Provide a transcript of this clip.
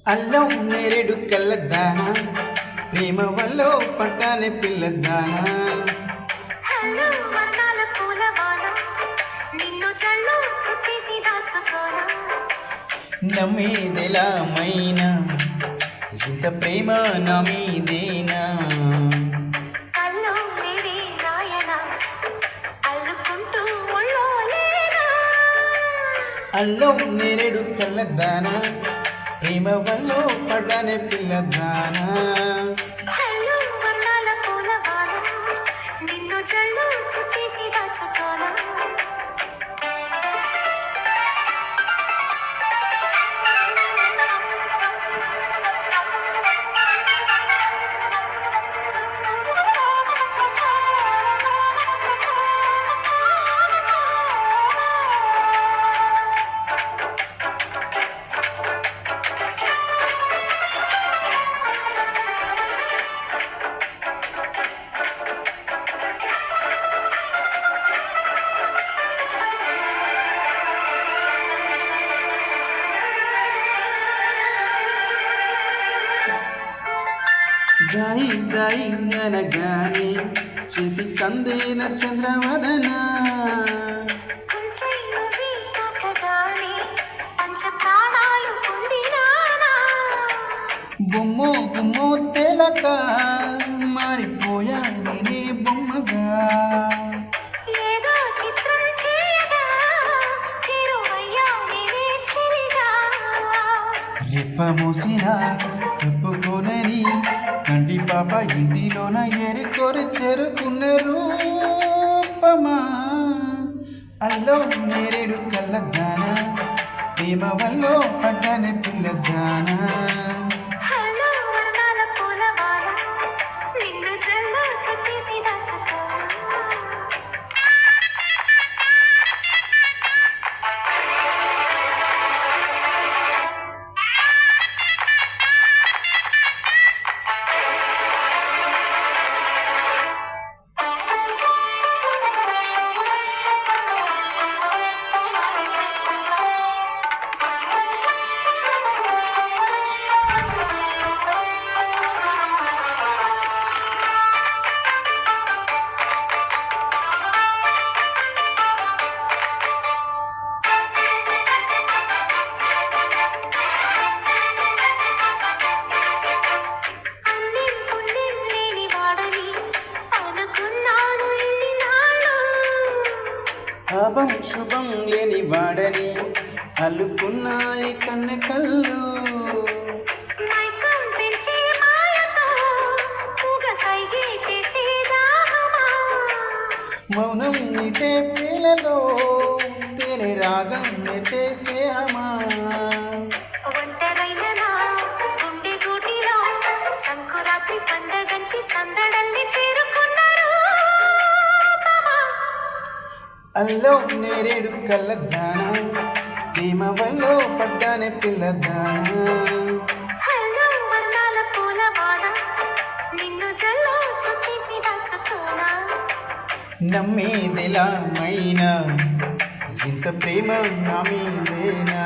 అల్లం నేరేడు కళ్ళద్దానా ప్రేమ వల్ల పట్టానే పిల్లద్దానా హలో వర్ణాల పూలవాన నిన్ను జల్లో చుట్టేసి దాచుకోనా నమ్మేదెలా మైనా ఇంత ప్రేమ నా మీదేనా కల్లో లేదే నాయన అల్లుకుంటూ ఒళ్ళో లేనా అల్లం నేరేడు కళ్ళద్దానా ప్రేమ వల్ల పడ్డానే పిల్లద్దానా హలో వర్ణాల పూలవాన నిన్ను జల్లో చుట్టేసి దాచుకోనా దాయి దాయి అనగానే చేతి కందేన చంద్రవదన కొంచెం నువ్వే తాకగానే పంచ ప్రాణాలు పొందినానా బొమ్మో బొమ్మో తెలక మారిపోయా నేనే బొమ్మగా ఏదో చిత్రం చేయగా చిరువయ్యా నేనే చిరిగా రెప్ప మోసిన తప్పుకోనని కంటి పాప ఇంటిలోన ఎరుకొరి చెరుకున్న రూపమా అల్లో నేరేడు కళ్ళద్దానా ప్రేమ వల్ల పడ్డానే పిల్లద్దానా హలో వర్ణాల పూలవాన నిన్ను జల్లో చుట్టేసి దాచుకోనా అన్నం పుణ్యం లేని వాడని అనుకున్నాను ఇన్ని నాళ్ళు పాపం శుభం లేని వాడని అల్లుకున్నాయి కన్నె కళ్ళు మైకం పెంచే మాయతో మూగ సైగే చేసే దాహమా మౌనం నీటే పిల్లలో తేనె రాగం నెట్టే స్నేహమా ఒంటరైన నా గుండె గూటిలో సంకురాత్రి పండగంటి సందడల్ని చేరుకున్నారు మామా. అల్లో నేరేడు కళ్ళద్దానా ప్రేమ వల్ల పడ్డానే పిల్లద్దానా హలో వర్ణాల పూలవాన నిన్ను జల్లో చుట్టేసి దాచుకోనా నమ్మేదెలా మైనా ఇంత ప్రేమ నా మీదేనా